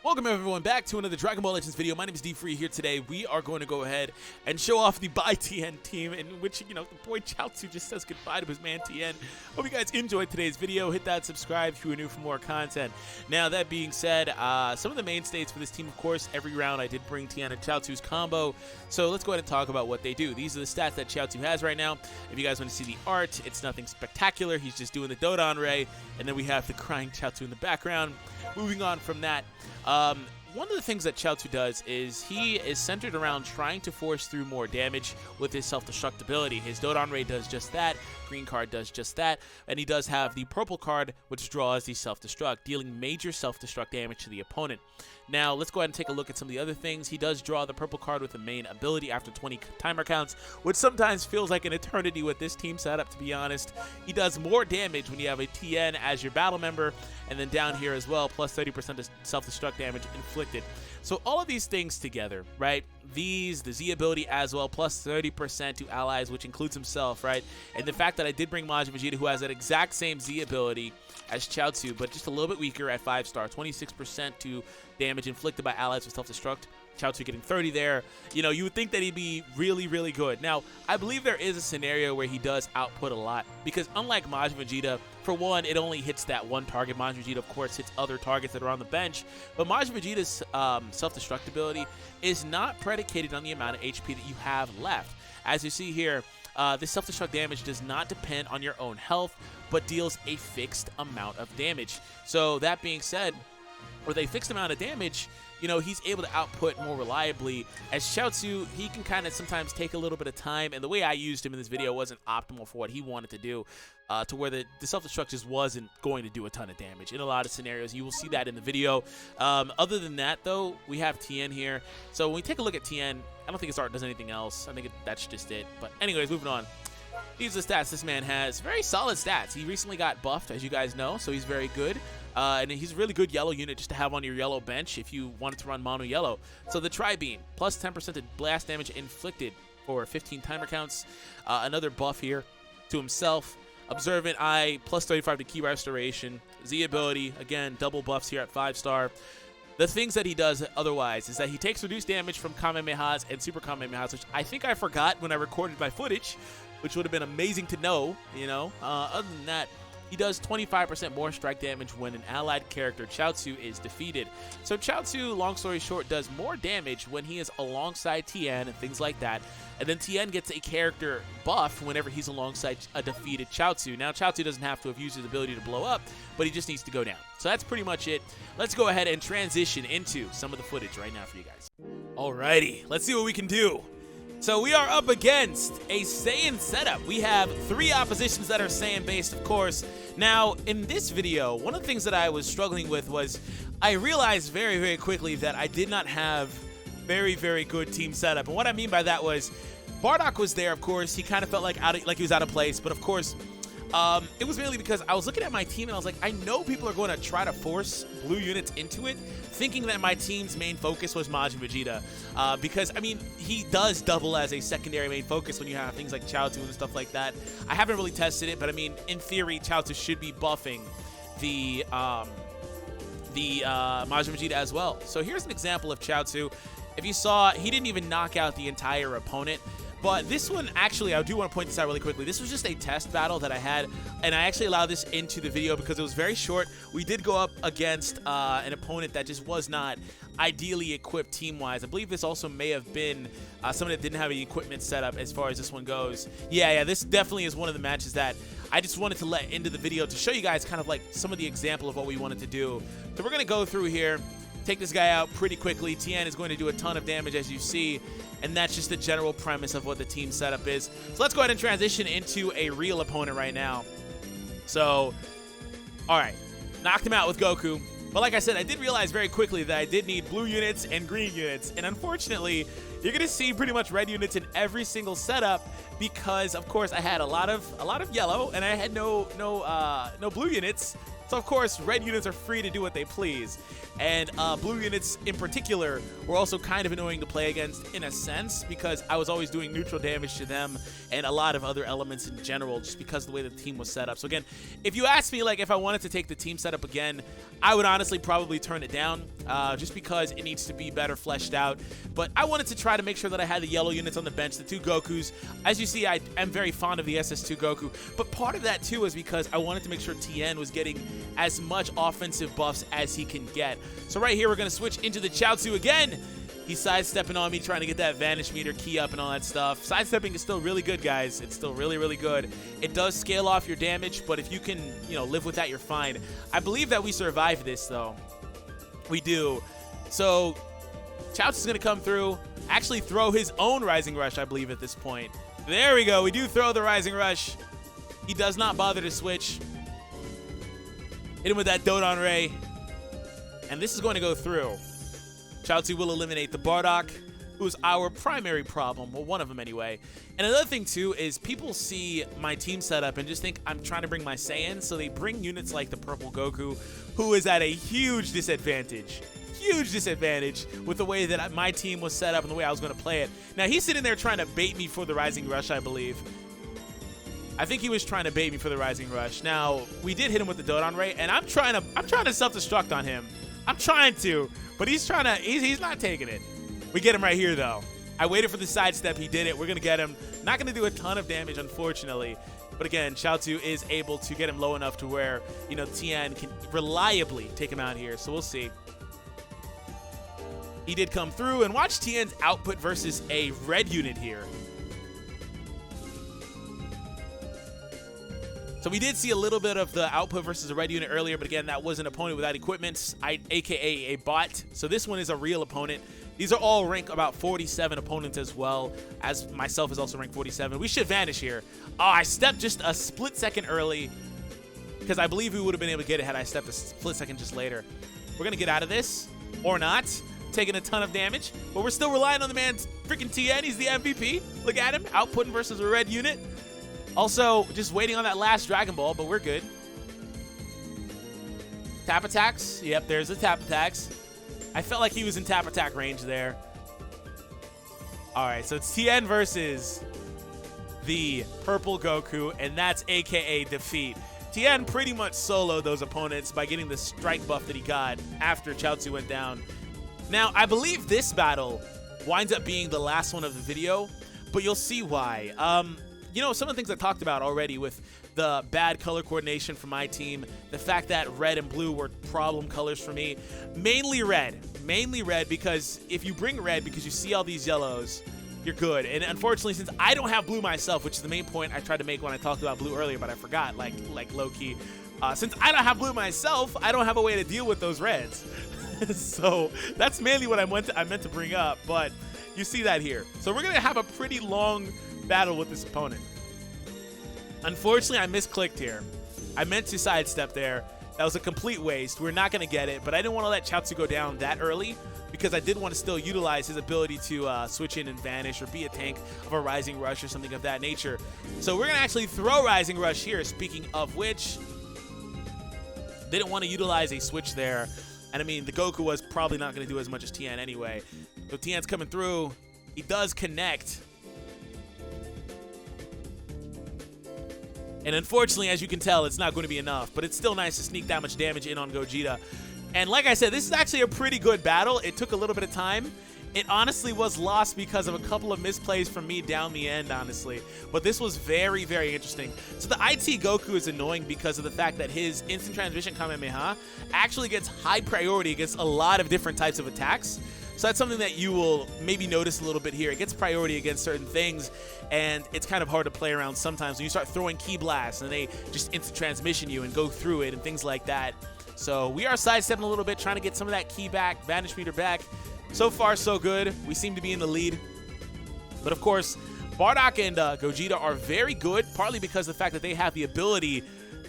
Welcome everyone back to another Dragon Ball Legends video. My name is D-Free here today. We are going to go ahead and show off the Bye Tien team in which, the boy Chiaotzu just says goodbye to his man Tien. Hope you guys enjoyed today's video. Hit that subscribe if you are new for more content. Now, that being said, some of the mainstays for this team, of course, every round I did bring Tien and Chiaotzu's combo. So let's go ahead and talk about what they do. These are the stats that Chiaotzu has right now. If you guys want to see the art, it's nothing spectacular. He's just doing the Dodon Ray, and then we have the crying Chiaotzu in the background. Moving on from that, one of the things that Chiaotzu does is he is centered around trying to force through more damage with his self-destruct ability. His Dodon Ray does just that, green card does just that, and he does have the purple card which draws the self-destruct, dealing major self-destruct damage to the opponent. Now, let's go ahead and take a look at some of the other things. He does draw the purple card with the main ability after 20 timer counts, which sometimes feels like an eternity with this team setup, to be honest. He does more damage when you have a Tien as your battle member, and then down here as well, plus 30% of self-destruct damage inflicted. So all of these things together, right? The Z ability as well, plus 30% to allies, which includes himself, right? And the fact that I did bring Majin Vegeta, who has that exact same Z ability as Chiaotzu, but just a little bit weaker at 5-star, 26% to damage inflicted by allies with self-destruct. Chiaotzu getting 30 there. You would think that he'd be really, really good. Now, I believe there is a scenario where he does output a lot, because unlike Majin Vegeta, for one, it only hits that one target. Majin Vegeta, of course, hits other targets that are on the bench, but Majin Vegeta's self-destruct ability is not predicated on the amount of HP that you have left. As you see here, this self-destruct damage does not depend on your own health, but deals a fixed amount of damage. So that being said, with a fixed amount of damage, he's able to output more reliably. As Chiaotzu, he can kind of sometimes take a little bit of time, and the way I used him in this video wasn't optimal for what he wanted to do, to where the self-destruct just wasn't going to do a ton of damage in a lot of scenarios. You will see that in the video. Other than that, though, we have Tien here. So when we take a look at Tien, I don't think his art does anything else. I think that's just it. But anyways, moving on. These are the stats this man has. Very solid stats. He recently got buffed, as you guys know, so he's very good. And he's a really good yellow unit just to have on your yellow bench if you wanted to run mono yellow. So the Tri-Beam, plus 10% to blast damage inflicted for 15 timer counts. Another buff here to himself. Observant Eye, plus 35 to Ki Restoration. Z ability, again, double buffs here at 5-star. The things that he does otherwise is that he takes reduced damage from Kamehamehas and Super Kamehamehas, which I think I forgot when I recorded my footage, which would have been amazing to know, Other than that, he does 25% more strike damage when an allied character, Chiaotzu, is defeated. So Chiaotzu, long story short, does more damage when he is alongside Tien and things like that. And then Tien gets a character buff whenever he's alongside a defeated Chiaotzu. Now, Chiaotzu doesn't have to have used his ability to blow up, but he just needs to go down. So that's pretty much it. Let's go ahead and transition into some of the footage right now for you guys. Alrighty, let's see what we can do. So we are up against a Saiyan setup. We have 3 oppositions that are Saiyan-based, of course. Now, in this video, one of the things that I was struggling with was I realized very, very quickly that I did not have very, very good team setup. And what I mean by that was Bardock was there, of course. He kind of felt like he was out of place, but of course, it was mainly because I was looking at my team and I was like, I know people are going to try to force blue units into it, thinking that my team's main focus was Majin Vegeta. Because, I mean, he does double as a secondary main focus when you have things like Chiaotzu and stuff like that. I haven't really tested it, but I mean, in theory, Chiaotzu should be buffing the Majin Vegeta as well. So here's an example of Chiaotzu. If you saw, he didn't even knock out the entire opponent. But this one, actually, I do want to point this out really quickly. This was just a test battle that I had, and I actually allowed this into the video because it was very short. We did go up against an opponent that just was not ideally equipped team-wise. I believe this also may have been someone that didn't have any equipment set up as far as this one goes. Yeah, this definitely is one of the matches that I just wanted to let into the video to show you guys kind of like some of the example of what we wanted to do. So we're going to go through here, take this guy out pretty quickly. Tien is going to do a ton of damage, as you see, and that's just the general premise of what the team setup is. So let's go ahead and transition into a real opponent right now. So, all right, knocked him out with Goku. But like I said, I did realize very quickly that I did need blue units and green units, and unfortunately, you're gonna see pretty much red units in every single setup because, of course, I had a lot of yellow and I had no blue units. So, of course, red units are free to do what they please. And blue units in particular were also kind of annoying to play against in a sense because I was always doing neutral damage to them and a lot of other elements in general just because of the way the team was set up. So, again, if you ask me, like, if I wanted to take the team setup again, I would honestly probably turn it down. just because it needs to be better fleshed out. But I wanted to try to make sure that I had the yellow units on the bench, the 2 Gokus. As you see, I am very fond of the SS2 Goku, but part of that too is because I wanted to make sure Tien was getting as much offensive buffs as he can get. So right here, we're going to switch into the Chiaotzu again. He's sidestepping on me, trying to get that Vanish meter key up and all that stuff. Sidestepping is still really good, guys. It's still really, really good. It does scale off your damage, but if you can, live with that, you're fine. I believe that we survived this, though. We do. So Chiaotzu is going to come through, actually throw his own Rising Rush, I believe, at this point. There we go. We do throw the Rising Rush. He does not bother to switch. Hit him with that Dodon Ray. And this is going to go through. Chiaotzu will eliminate the Bardock, who is our primary problem. Well, one of them anyway. And another thing, too, is people see my team setup and just think I'm trying to bring my Saiyans, so they bring units like the Purple Goku, who is at a huge disadvantage. Huge disadvantage with the way that my team was set up and the way I was going to play it. Now, he's sitting there trying to bait me for the Rising Rush, I believe. I think he was trying to bait me for the Rising Rush. Now, we did hit him with the Dodon Ray, and I'm trying to self-destruct on him. I'm trying to, but he's not taking it. We get him right here, though. I waited for the sidestep. He did it. We're going to get him. Not going to do a ton of damage, unfortunately. But again, Chiaotzu is able to get him low enough to where, Tien can reliably take him out here. So we'll see. He did come through, and watch Tien's output versus a red unit here. So we did see a little bit of the output versus a red unit earlier, but again, that was an opponent without equipment, aka a bot. So this one is a real opponent. These are all rank about 47 opponents as well, as myself is also ranked 47. We should vanish here. Oh, I stepped just a split second early, because I believe we would have been able to get it had I stepped a split second just later. We're going to get out of this, or not. Taking a ton of damage, but we're still relying on the man freaking Tien. He's the MVP. Look at him, outputting versus a red unit. Also, just waiting on that last Dragon Ball, but we're good. Tap attacks. Yep, there's the tap attacks. I felt like he was in tap attack range there. All right, so it's Tien versus the Purple Goku, and that's AKA defeat. Tien pretty much soloed those opponents by getting the strike buff that he got after Chiaotzu went down. Now, I believe this battle winds up being the last one of the video, but you'll see why. Some of the things I talked about already with the bad color coordination for my team, the fact that red and blue were problem colors for me. Mainly red because if you bring red because you see all these yellows, you're good. And unfortunately, since I don't have blue myself, which is the main point I tried to make when I talked about blue earlier, but I forgot, like low-key. Since I don't have blue myself, I don't have a way to deal with those reds. So that's mainly what I meant to bring up, but you see that here. So we're going to have a pretty long battle with this opponent. Unfortunately, I misclicked here. I meant to sidestep there. That was a complete waste. We're not going to get it, but I didn't want to let Chiaotzu go down that early because I did want to still utilize his ability to switch in and vanish or be a tank of a Rising Rush or something of that nature. So we're going to actually throw Rising Rush here, speaking of which. Didn't want to utilize a switch there. And I mean, the Goku was probably not going to do as much as Tien anyway. So Tien's coming through. He does connect. And unfortunately, as you can tell, it's not going to be enough. But it's still nice to sneak that much damage in on Gogeta. And like I said, this is actually a pretty good battle. It took a little bit of time. It honestly was lost because of a couple of misplays from me down the end, honestly. But this was very, very interesting. So the IT Goku is annoying because of the fact that his instant transmission Kamehameha actually gets high priority against a lot of different types of attacks. So that's something that you will maybe notice a little bit here. It gets priority against certain things, and it's kind of hard to play around sometimes when you start throwing Ki Blasts and they just instant transmission you and go through it and things like that. So we are sidestepping a little bit, trying to get some of that Ki back, Vanish Meter back. So far, so good. We seem to be in the lead. But of course, Bardock and Gogeta are very good, partly because of the fact that they have the ability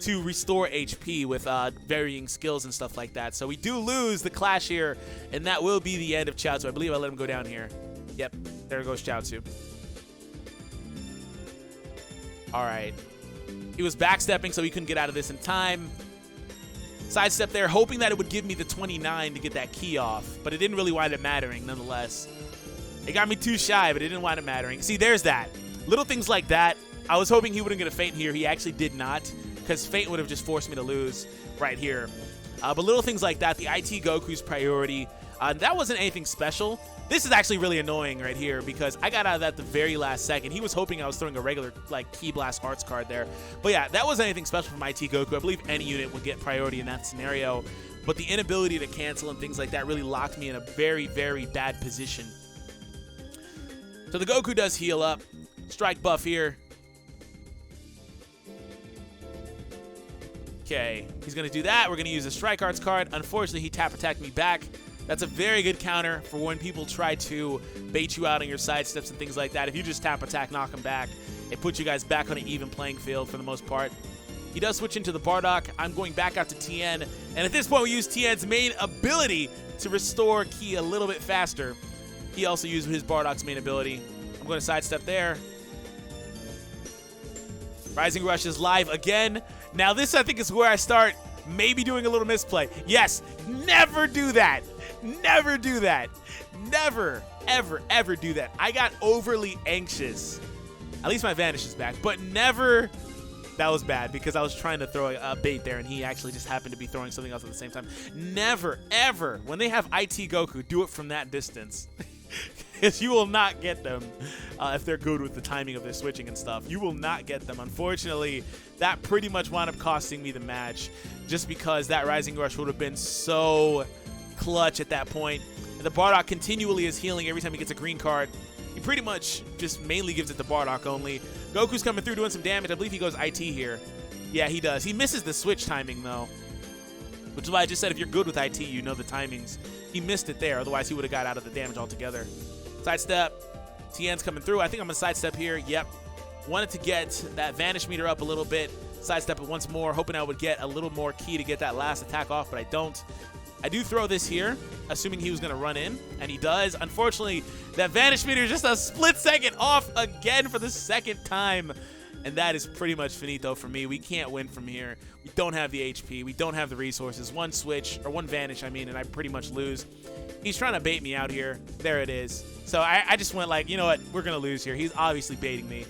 to restore HP with varying skills and stuff like that. So we do lose the clash here, and that will be the end of Chiaotzu. I believe I let him go down here. Yep, there goes Chiaotzu. All right. He was backstepping, so he couldn't get out of this in time. Sidestep there, hoping that it would give me the 29 to get that key off, but it didn't really wind up mattering nonetheless. It got me too shy, but it didn't wind up mattering. See, there's that. Little things like that. I was hoping he wouldn't get a feint here. He actually did not, because feint would have just forced me to lose right here. But little things like that, the IT Goku's priority, that wasn't anything special. This is actually really annoying right here because I got out of that the very last second. He was hoping I was throwing a regular like Ki Blast Arts card there. But yeah, that wasn't anything special from IT Goku. I believe any unit would get priority in that scenario. But the inability to cancel and things like that really locked me in a very, very bad position. So the Goku does heal up. Strike buff here. Okay, he's going to do that. We're going to use a Strike Arts card. Unfortunately, he tap attacked me back. That's a very good counter for when people try to bait you out on your side steps and things like that. If you just tap attack, knock him back, it puts you guys back on an even playing field for the most part. He does switch into the Bardock. I'm going back out to Tien. And at this point, we use Tien's main ability to restore Ki a little bit faster. He also used his Bardock's main ability. I'm going to sidestep there. Rising Rush is live again. Now this, I think, is where I start maybe doing a little misplay. Yes, never do that. Never do that. Never, ever, ever do that. I got overly anxious. At least my Vanish is back, but never. That was bad because I was trying to throw a bait there and he actually just happened to be throwing something else at the same time. Never, ever, when they have IT Goku, do it from that distance. Because you will not get them if they're good with the timing of their switching and stuff. You will not get them. Unfortunately, that pretty much wound up costing me the match just because that Rising Rush would have been so clutch at that point. And the Bardock continually is healing every time he gets a green card. He pretty much just mainly gives it to Bardock only. Goku's coming through doing some damage. I believe he goes IT here. Yeah, he does. He misses the switch timing, though. Which is why I just said if you're good with IT, you know the timings. He missed it there. Otherwise, he would have got out of the damage altogether. Sidestep. Tien's coming through. I think I'm going to sidestep here. Yep. Wanted to get that Vanish meter up a little bit. Sidestep it once more, hoping I would get a little more Ki to get that last attack off, but I don't. I do throw this here, assuming he was going to run in, and he does. Unfortunately, that Vanish meter is just a split second off again for the second time, and that is pretty much finito for me. We can't win from here. We don't have the HP. We don't have the resources. One switch, or one Vanish, I mean, and I pretty much lose. He's trying to bait me out here. There it is. So I just went like, you know what? We're going to lose here. He's obviously baiting me.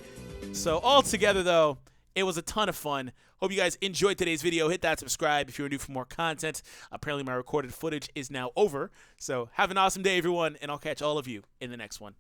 So altogether, though, it was a ton of fun. Hope you guys enjoyed today's video. Hit that subscribe if you're new for more content. Apparently, my recorded footage is now over. So have an awesome day, everyone, and I'll catch all of you in the next one.